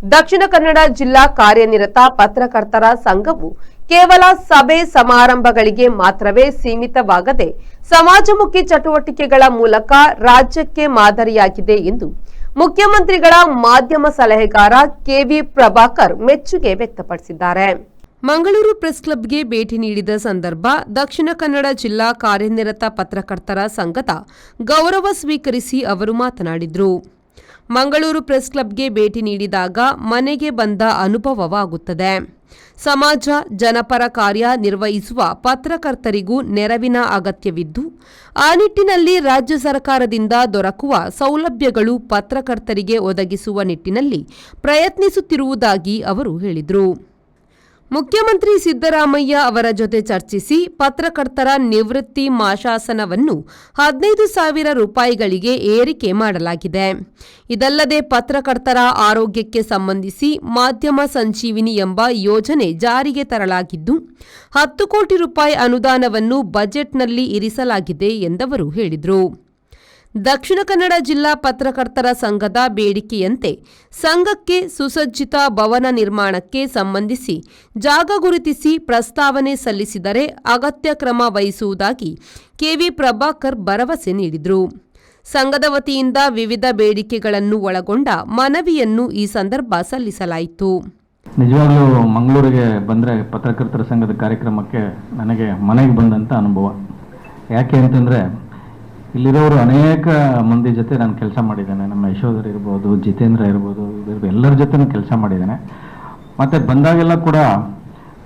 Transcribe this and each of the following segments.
ದಕ್ಷಿಣ ಕನ್ನಡ ಜಿಲ್ಲಾ ಕಾರ್ಯನಿರತ ಪತ್ರಕರ್ತರ ಸಂಘವು ಕೇವಲ ಸಭೆ ಸಮಾರಂಭಗಳಿಗೆ ಮಾತ್ರವೇ ಸೀಮಿತವಾಗದೆ ಸಮಾಜಮುಖಿ ಚಟುವಟಿಕೆಗಳ ಮೂಲಕ ರಾಜ್ಯಕ್ಕೆ ಮಾದರಿಯಾಗಿದೆ ಎಂದು ಮುಖ್ಯಮಂತ್ರಿಗಳ ಮಾಧ್ಯಮ ಸಲಹೆಗಾರ ಕೆವಿ ಪ್ರಭಾಕರ್ ಮೆಚ್ಚುಗೆ ವ್ಯಕ್ತಪಡಿಸಿದ್ದಾರೆ. ಮಂಗಳೂರು ಪ್ರೆಸ್ ಕ್ಲಬ್ಗೆ ಭೇಟಿ ನೀಡಿದ ಸಂದರ್ಭ ದಕ್ಷಿಣ ಕನ್ನಡ ಜಿಲ್ಲಾ ಕಾರ್ಯನಿರತ ಪತ್ರಕರ್ತರ ಸಂಘದ ಗೌರವ ಸ್ವೀಕರಿಸಿ ಅವರು ಮಾತನಾಡಿದರು. ಮಂಗಳೂರು ಪ್ರೆಸ್ ಕ್ಲಬ್ಗೆ ಭೇಟಿ ನೀಡಿದಾಗ ಮನೆಗೆ ಬಂದ ಅನುಭವವಾಗುತ್ತದೆ. ಸಮಾಜ ಜನಪರ ಕಾರ್ಯ ನಿರ್ವಹಿಸುವ ಪತ್ರಕರ್ತರಿಗೂ ನೆರವಿನ ಅಗತ್ಯವಿದ್ದು, ಆ ನಿಟ್ಟಿನಲ್ಲಿ ರಾಜ್ಯ ಸರ್ಕಾರದಿಂದ ದೊರಕುವ ಸೌಲಭ್ಯಗಳು ಪತ್ರಕರ್ತರಿಗೆ ಒದಗಿಸುವ ನಿಟ್ಟಿನಲ್ಲಿ ಪ್ರಯತ್ನಿಸುತ್ತಿರುವುದಾಗಿ ಅವರು ಹೇಳಿದರು. ಮುಖ್ಯಮಂತ್ರಿ ಸಿದ್ದರಾಮಯ್ಯ ಅವರ ಜೊತೆ ಚರ್ಚಿಸಿ ಪತ್ರಕರ್ತರ ನಿವೃತ್ತಿ ಮಾಶಾಸನವನ್ನು 15,000 ರೂಪಾಯಿಗಳಿಗೆ ಏರಿಕೆ ಮಾಡಲಾಗಿದೆ. ಇದಲ್ಲದೆ ಪತ್ರಕರ್ತರ ಆರೋಗ್ಯಕ್ಕೆ ಸಂಬಂಧಿಸಿ ಮಾಧ್ಯಮ ಸಂಜೀವಿನಿ ಎಂಬ ಯೋಜನೆ ಜಾರಿಗೆ ತರಲಾಗಿದ್ದು 10 ಕೋಟಿ ರೂಪಾಯಿ ಅನುದಾನವನ್ನು ಬಜೆಟ್ನಲ್ಲಿ ಇರಿಸಲಾಗಿದೆ ಎಂದವರು ಹೇಳಿದರು. ದಕ್ಷಿಣ ಕನ್ನಡ ಜಿಲ್ಲಾ ಪತ್ರಕರ್ತರ ಸಂಘದ ಬೇಡಿಕೆಯಂತೆ ಸಂಘಕ್ಕೆ ಸುಸಜ್ಜಿತ ಭವನ ನಿರ್ಮಾಣಕ್ಕೆ ಸಂಬಂಧಿಸಿ ಜಾಗ ಗುರುತಿಸಿ ಪ್ರಸ್ತಾವನೆ ಸಲ್ಲಿಸಿದರೆ ಅಗತ್ಯ ಕ್ರಮ ವಹಿಸುವುದಾಗಿ ಕೆವಿ ಪ್ರಭಾಕರ್ ಭರವಸೆ ನೀಡಿದರು. ಸಂಘದ ವತಿಯಿಂದ ವಿವಿಧ ಬೇಡಿಕೆಗಳನ್ನು ಒಳಗೊಂಡ ಮನವಿಯನ್ನು ಈ ಸಂದರ್ಭ ಸಲ್ಲಿಸಲಾಯಿತು. ನಿಜವಾಗ್ಲೂ ಮಂಗಳೂರಿಗೆ ಬಂದರೆ ಪತ್ರಕರ್ತರ ಸಂಘದ ಕಾರ್ಯಕ್ರಮಕ್ಕೆ ನನಗೆ ಮನೆಗೆ ಬಂದಂಥ ಅನುಭವ. ಯಾಕೆ ಅಂತಂದರೆ ಇಲ್ಲಿರೋರು ಅನೇಕ ಮಂದಿ ಜೊತೆ ನಾನು ಕೆಲಸ ಮಾಡಿದ್ದೇನೆ. ನಮ್ಮ ಯಶೋಧರ್ ಇರ್ಬೋದು, ಜಿತೇಂದ್ರ ಇರ್ಬೋದು, ಎಲ್ಲರ ಜೊತೆನೂ ಕೆಲಸ ಮಾಡಿದ್ದೇನೆ. ಮತ್ತು ಬಂದಾಗೆಲ್ಲ ಕೂಡ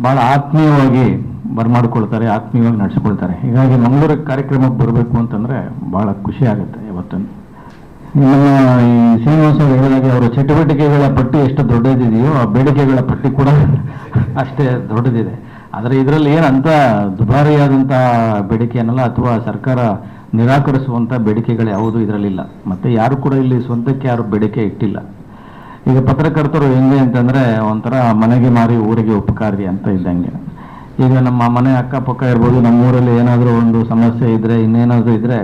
ಭಾಳ ಆತ್ಮೀಯವಾಗಿ ಬರಮಾಡ್ಕೊಳ್ತಾರೆ, ಆತ್ಮೀಯವಾಗಿ ನಡೆಸ್ಕೊಳ್ತಾರೆ. ಹೀಗಾಗಿ ಮಂಗಳೂರಿಗೆ ಕಾರ್ಯಕ್ರಮಕ್ಕೆ ಬರಬೇಕು ಅಂತಂದರೆ ಭಾಳ ಖುಷಿ ಆಗುತ್ತೆ. ಇವತ್ತು ನಮ್ಮ ಈ ಶ್ರೀನಿವಾಸ ಹೇಳಿದಾಗೆ ಅವರ ಚಟುವಟಿಕೆಗಳ ಪಟ್ಟಿ ಎಷ್ಟು ದೊಡ್ಡದಿದೆಯೋ ಆ ಬೇಡಿಕೆಗಳ ಪಟ್ಟಿ ಕೂಡ ಅಷ್ಟೇ ದೊಡ್ಡದಿದೆ. ಆದರೆ ಇದರಲ್ಲಿ ಏನಂತ ದುಬಾರಿಯಾದಂಥ ಬೇಡಿಕೆ ಅನ್ನಲ್ಲ, ಅಥವಾ ಸರ್ಕಾರ ನಿರಾಕರಿಸುವಂಥ ಬೇಡಿಕೆಗಳು ಯಾವುದೂ ಇದರಲ್ಲಿಲ್ಲ. ಮತ್ತು ಯಾರು ಕೂಡ ಇಲ್ಲಿ ಸ್ವಂತಕ್ಕೆ ಯಾರು ಬೇಡಿಕೆ ಇಟ್ಟಿಲ್ಲ. ಈಗ ಪತ್ರಕರ್ತರು ಹೆಂಗೆ ಅಂತಂದರೆ ಒಂಥರ ಮನೆಗೆ ಮಾರಿ ಊರಿಗೆ ಉಪಕಾರಿ ಅಂತ ಇದ್ದಂಗೆ. ಈಗ ನಮ್ಮ ಮನೆ ಅಕ್ಕಪಕ್ಕ ಇರ್ಬೋದು, ನಮ್ಮೂರಲ್ಲಿ ಏನಾದರೂ ಒಂದು ಸಮಸ್ಯೆ ಇದ್ದರೆ, ಇನ್ನೇನಾದರೂ ಇದ್ದರೆ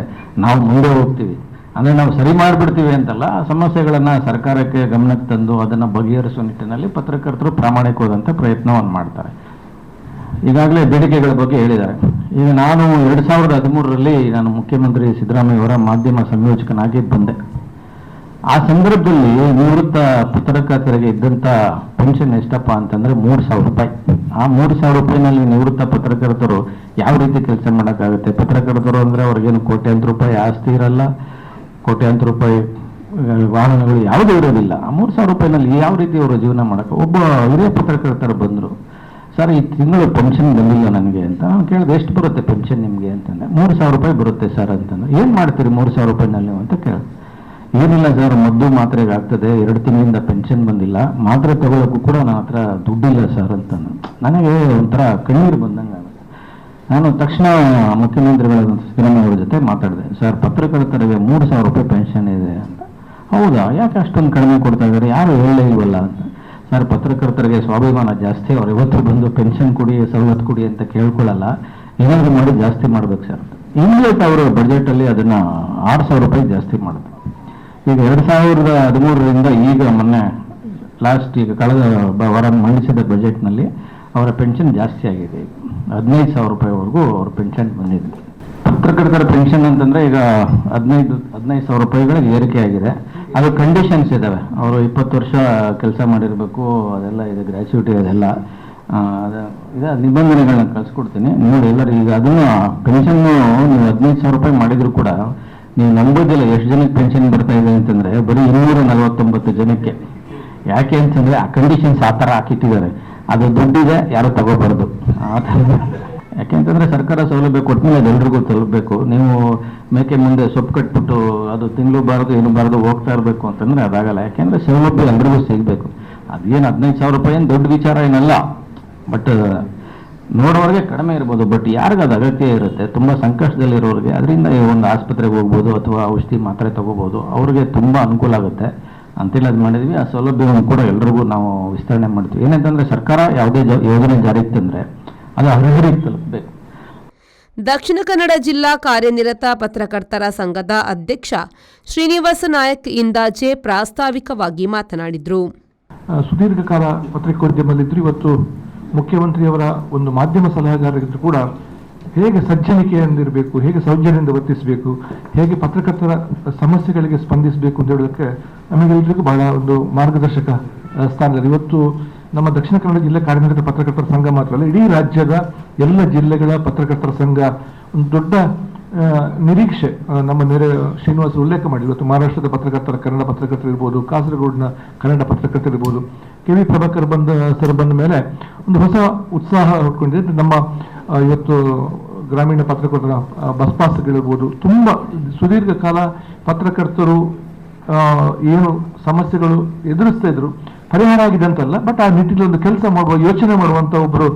ನಾವು ಮುಂದೆ ಹೋಗ್ತೀವಿ. ಅಂದರೆ ನಾವು ಸರಿ ಮಾಡಿಬಿಡ್ತೀವಿ ಅಂತಲ್ಲ, ಆ ಸಮಸ್ಯೆಗಳನ್ನು ಸರ್ಕಾರಕ್ಕೆ ಗಮನಕ್ಕೆ ತಂದು ಅದನ್ನು ಬಗೆಹರಿಸುವ ನಿಟ್ಟಿನಲ್ಲಿ ಪತ್ರಕರ್ತರು ಪ್ರಾಮಾಣಿಕವಾದಂಥ ಪ್ರಯತ್ನವನ್ನು ಮಾಡ್ತಾರೆ. ಈಗಾಗಲೇ ಬೇಡಿಕೆಗಳ ಬಗ್ಗೆ ಹೇಳಿದ್ದಾರೆ. ಈಗ ನಾನು 2013ರಲ್ಲಿ ನಾನು ಮುಖ್ಯಮಂತ್ರಿ ಸಿದ್ದರಾಮಯ್ಯ ಅವರ ಮಾಧ್ಯಮ ಸಂಯೋಜಕನಾಗಿ ಬಂದೆ. ಆ ಸಂದರ್ಭದಲ್ಲಿ ನಿವೃತ್ತ ಪತ್ರಕರ್ತರಿಗೆ ಇದ್ದಂಥ ಪೆನ್ಷನ್ ಎಷ್ಟಪ್ಪ ಅಂತಂದರೆ 3,000 ರೂಪಾಯಿ. ಆ 3,000 ರೂಪಾಯಿನಲ್ಲಿ ನಿವೃತ್ತ ಪತ್ರಕರ್ತರು ಯಾವ ರೀತಿ ಕೆಲಸ ಮಾಡೋಕ್ಕಾಗುತ್ತೆ? ಪತ್ರಕರ್ತರು ಅಂದರೆ ಅವ್ರಿಗೇನು ಕೋಟ್ಯಾಂತರ ರೂಪಾಯಿ ಆಸ್ತಿ ಇರಲ್ಲ, ಕೋಟ್ಯಾಂತರ ರೂಪಾಯಿ ವಾಹನಗಳು ಯಾವುದೂ ಇರೋದಿಲ್ಲ. ಆ 3,000 ರೂಪಾಯಿನಲ್ಲಿ ಯಾವ ರೀತಿ ಅವರು ಜೀವನ ಮಾಡೋಕ್ಕೆ? ಒಬ್ಬ ಹಿರಿಯ ಪತ್ರಕರ್ತರು ಬಂದರು, ಸರ್ ಈ ತಿಂಗಳು ಪೆನ್ಷನ್ ಬಂದಿಲ್ಲ ನನಗೆ ಅಂತ. ನಾನು ಕೇಳಿದೆ, ಎಷ್ಟು ಬರುತ್ತೆ ಪೆನ್ಷನ್ ನಿಮಗೆ ಅಂತಂದರೆ, 3,000 ರೂಪಾಯಿ ಬರುತ್ತೆ ಸರ್ ಅಂತಂದ್ರೆ. ಏನು ಮಾಡ್ತೀರಿ 3,000 ರೂಪಾಯಿನಲ್ಲಿ ನೀವು ಅಂತ ಕೇಳಿದೆ. ಏನಿಲ್ಲ ಸರ್, ಮದ್ದು ಮಾತ್ರೆಗೆ ಆಗ್ತದೆ, 2 ತಿಂಗಳಿಂದ ಪೆನ್ಷನ್ ಬಂದಿಲ್ಲ, ಮಾತ್ರೆ ತಗೊಳ್ಳೋಕ್ಕೂ ಕೂಡ ನನ್ನ ಹತ್ರ ದುಡ್ಡಿಲ್ಲ ಸರ್ ಅಂತಂದು. ನನಗೆ ಒಂಥರ ಕಣ್ಣೀರು ಬಂದಂಗೆ ಆಗುತ್ತೆ. ನಾನು ತಕ್ಷಣ ಮುಖ್ಯಮಂತ್ರಿಗಳ ಸಿದ್ದರಾಮಯ್ಯ ಅವರ ಜೊತೆ ಮಾತಾಡಿದೆ. ಸರ್, ಪತ್ರಕರ್ತರಿಗೆ 3,000 ರೂಪಾಯಿ ಪೆನ್ಷನ್ ಇದೆ ಅಂತ. ಹೌದಾ, ಯಾಕೆ ಅಷ್ಟೊಂದು ಕಡಿಮೆ ಕೊಡ್ತಾ ಇದ್ದಾರೆ, ಯಾರು ಹೇಳಲೇ ಇಲ್ವಲ್ಲ ಅಂತ. ಸರ್, ಪತ್ರಕರ್ತರಿಗೆ ಸ್ವಾಭಿಮಾನ ಜಾಸ್ತಿ, ಅವ್ರು ಇವತ್ತು ಬಂದು ಪೆನ್ಷನ್ ಕೊಡಿ, ಸವಲತ್ತು ಕೊಡಿ ಅಂತ ಕೇಳ್ಕೊಳ್ಳಲ್ಲ, ಏನಾದರೂ ಮಾಡಿ ಜಾಸ್ತಿ ಮಾಡ್ಬೇಕು ಸರ್ ಅಂತ. ಇನ್ಮೇಲೆ ಅವರು ಬಜೆಟಲ್ಲಿ ಅದನ್ನು 6,000 ರೂಪಾಯಿ ಜಾಸ್ತಿ ಮಾಡಿದ್ರು. ಈಗ 2013ರಿಂದ ಈಗ ಮೊನ್ನೆ ಲಾಸ್ಟ್ ಈಗ ಕಳೆದ ವಾರ ಮಂಡಿಸಿದ ಬಜೆಟ್ನಲ್ಲಿ ಅವರ ಪೆನ್ಷನ್ ಜಾಸ್ತಿ ಆಗಿದೆ. 15,000 ರೂಪಾಯಿವರೆಗೂ ಅವ್ರ ಪೆನ್ಷನ್ ಬಂದಿದೆ. ಪತ್ರಕರ್ತರ ಪೆನ್ಷನ್ ಅಂತಂದರೆ ಈಗ 15,000 ರೂಪಾಯಿಗಳಿಗೆ ಏರಿಕೆ ಆಗಿದೆ. ಅದು ಕಂಡೀಷನ್ಸ್ ಇದ್ದಾವೆ. ಅವರು 20 ವರ್ಷ ಕೆಲಸ ಮಾಡಿರಬೇಕು, ಅದೆಲ್ಲ ಇದೆ, ಗ್ರ್ಯಾಚ್ಯುಟಿ ಅದೆಲ್ಲ ಇದೆ, ನಿಬಂಧನೆಗಳನ್ನ ಕಳಿಸ್ಕೊಡ್ತೀನಿ ನೋಡಿ ಎಲ್ಲರೂ. ಈಗ ಅದನ್ನು ಪೆನ್ಷನ್ನು ನೀವು 15,000 ರೂಪಾಯಿ ಮಾಡಿದ್ರು ಕೂಡ ನೀವು ನಂಬೋದಿಲ್ಲ ಎಷ್ಟು ಜನಕ್ಕೆ ಪೆನ್ಷನ್ ಬರ್ತಾ ಇದೆ ಅಂತಂದರೆ ಬರೀ 249 ಜನಕ್ಕೆ. ಯಾಕೆ ಅಂತಂದರೆ ಆ ಕಂಡೀಷನ್ಸ್ ಆ ಥರ ಹಾಕಿಟ್ಟಿದ್ದಾರೆ. ಅದು ದುಡ್ಡಿದೆ, ಯಾರು ತಗೋಬಾರ್ದು ಆ ಥರ. ಯಾಕೆಂತಂದರೆ ಸರ್ಕಾರ ಸೌಲಭ್ಯ ಕೊಟ್ಟಮೇಲೆ ಅದು ಎಲ್ರಿಗೂ ತಲುಪಬೇಕು. ನೀವು ಮೇಕೆ ಮುಂದೆ ಸೊಪ್ಪು ಕಟ್ಬಿಟ್ಟು ಅದು ತಿನ್ನಲು ಬಾರದು ಏನು ಬಾರದು ಹೋಗ್ತಾ ಇರಬೇಕು ಅಂತಂದರೆ ಅದಾಗಲ್ಲ. ಯಾಕೆಂದರೆ ಸೌಲಭ್ಯ ಎಲ್ರಿಗೂ ಸಿಗಬೇಕು. ಅದೇನು 15,000 ರೂಪಾಯಿ ಏನು ದೊಡ್ಡ ವಿಚಾರ ಏನಲ್ಲ, ಬಟ್ ನೋಡೋರಿಗೆ ಕಡಿಮೆ ಇರ್ಬೋದು, ಬಟ್ ಯಾರಿಗೂ ಅದು ಅಗತ್ಯ ಇರುತ್ತೆ. ತುಂಬ ಸಂಕಷ್ಟದಲ್ಲಿರೋರಿಗೆ ಅದರಿಂದ ಒಂದು ಆಸ್ಪತ್ರೆಗೆ ಹೋಗ್ಬೋದು ಅಥವಾ ಔಷಧಿ ಮಾತ್ರೆ ತಗೋಬೋದು, ಅವ್ರಿಗೆ ತುಂಬ ಅನುಕೂಲ ಆಗುತ್ತೆ ಅಂತೇಳಿ ಅದು ಮಾಡಿದ್ವಿ. ಆ ಸೌಲಭ್ಯವನ್ನು ಕೂಡ ಎಲ್ರಿಗೂ ನಾವು ವಿಸ್ತರಣೆ ಮಾಡ್ತೀವಿ. ಏನಂತಂದರೆ ಸರ್ಕಾರ ಯಾವುದೇ ಯೋಜನೆ ಜಾರಿಗೆ ತಂದರೆ ಅದು ಅರ್ಹರಿಗೆ ತಲುಪಬೇಕು. ದಕ್ಷಿಣ ಕನ್ನಡ ಜಿಲ್ಲಾ ಕಾರ್ಯನಿರತ ಪತ್ರಕರ್ತರ ಸಂಘದ ಅಧ್ಯಕ್ಷ ಶ್ರೀನಿವಾಸ ನಾಯಕ್ ಇಂದಾಜೆ ಪ್ರಾಸ್ತಾವಿಕವಾಗಿ ಮಾತನಾಡಿದರು. ಸುದೀರ್ಘ ಕಾಲ ಪತ್ರಿಕೋದ್ಯಮದಲ್ಲಿದ್ದರು. ಇವತ್ತು ಮುಖ್ಯಮಂತ್ರಿಯವರ ಒಂದು ಮಾಧ್ಯಮ ಸಲಹೆಗಾರರಿದ್ರು ಕೂಡ ಹೇಗೆ ಸಜ್ಜನಿಕೆಯಿಂದಿರಬೇಕು, ಹೇಗೆ ಸೌಜನ್ಯದಿಂದ ವರ್ತಿಸಬೇಕು, ಹೇಗೆ ಪತ್ರಕರ್ತರ ಸಮಸ್ಯೆಗಳಿಗೆ ಸ್ಪಂದಿಸಬೇಕು ಅಂತ ಹೇಳೋದಕ್ಕೆ ನಮಗೆಲ್ಲರಿಗೂ ಬಹಳ ಒಂದು ಮಾರ್ಗದರ್ಶಕ ಸ್ಥಾನದಲ್ಲಿ. ಇವತ್ತು ನಮ್ಮ ದಕ್ಷಿಣ ಕನ್ನಡ ಜಿಲ್ಲೆ ಕಾರ್ಯನಿರತ ಪತ್ರಕರ್ತರ ಸಂಘ ಮಾತ್ರ ಅಲ್ಲ, ಇಡೀ ರಾಜ್ಯದ ಎಲ್ಲ ಜಿಲ್ಲೆಗಳ ಪತ್ರಕರ್ತರ ಸಂಘ ಒಂದು ದೊಡ್ಡ ನಿರೀಕ್ಷೆ. ನಮ್ಮ ನೆರೆ ಶ್ರೀನಿವಾಸ ಉಲ್ಲೇಖ ಮಾಡಿ, ಇವತ್ತು ಮಹಾರಾಷ್ಟ್ರದ ಪತ್ರಕರ್ತರ ಕನ್ನಡ ಪತ್ರಕರ್ತರು ಇರ್ಬೋದು, ಕಾಸರಗೋಡಿನ ಕನ್ನಡ ಪತ್ರಕರ್ತರು ಇರ್ಬೋದು, ಕೆ ವಿ ಪ್ರಭಾಕರ್ ಸರ್ ಬಂದ ಮೇಲೆ ಒಂದು ಹೊಸ ಉತ್ಸಾಹ ಹೊಡ್ಕೊಂಡಿದೆ. ನಮ್ಮ ಇವತ್ತು ಗ್ರಾಮೀಣ ಪತ್ರಕರ್ತರ ಬಸ್ ಪಾಸ್ಗಳಿರ್ಬೋದು, ತುಂಬ ಸುದೀರ್ಘ ಕಾಲ ಪತ್ರಕರ್ತರು ಏನು ಸಮಸ್ಯೆಗಳು ಎದುರಿಸ್ತಾ ಇದ್ರು ಪರಿಹಾರ ಆಗಿದೆ ಅಂತಲ್ಲ, ಬಟ್ ಆ ನಿಟ್ಟಿನಲ್ಲಿ ಒಂದು ಕೆಲಸ ಮಾಡುವ ಯೋಚನೆ ಮಾಡುವಂತ ಒಬ್ಬರು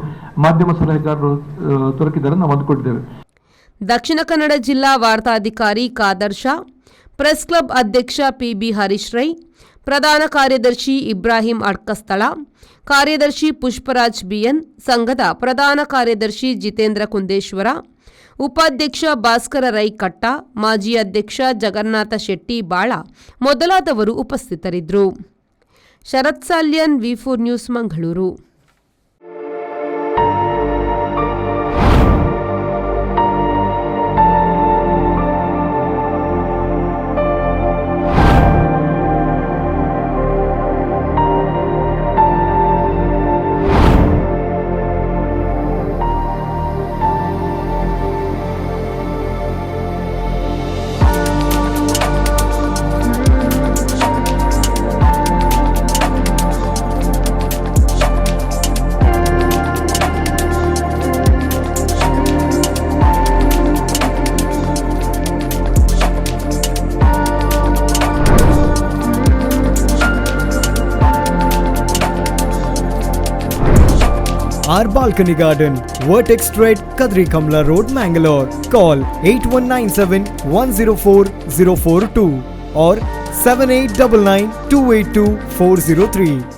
ಮಾಧ್ಯಮ ಸಲಹೆಗಾರರು ದೊರಕಿದ್ದಾರೆ, ನಾವು ಅಂದ್ಕೊಂಡಿದ್ದೇವೆ. ದಕ್ಷಿಣ ಕನ್ನಡ ಜಿಲ್ಲಾ ವಾರ್ತಾಧಿಕಾರಿ ಕಾದರ್ ಶಾ, ಪ್ರೆಸ್ ಕ್ಲಬ್ ಅಧ್ಯಕ್ಷ ಪಿಬಿ ಹರೀಶ್ ರೈ, ಪ್ರಧಾನ ಕಾರ್ಯದರ್ಶಿ ಇಬ್ರಾಹಿಂ ಅಡ್ಕಸ್ಥಳ, ಕಾರ್ಯದರ್ಶಿ ಪುಷ್ಪರಾಜ್ ಬಿಎನ್, ಸಂಘದ ಪ್ರಧಾನ ಕಾರ್ಯದರ್ಶಿ ಜಿತೇಂದ್ರ ಕುಂದೇಶ್ವರ, ಉಪಾಧ್ಯಕ್ಷ ಭಾಸ್ಕರ ರೈ ಕಟ್ಟ, ಮಾಜಿ ಅಧ್ಯಕ್ಷ ಜಗನ್ನಾಥ ಶೆಟ್ಟಿ ಬಾಳ ಮೊದಲಾದವರು ಉಪಸ್ಥಿತರಿದ್ದರು. Sharath Salian, V4 news, Mangaluru. Our balcony garden, Vertex Street, Kadri Kamla Road, Mangalore. Call 8197 104 042 or 7899 282 403.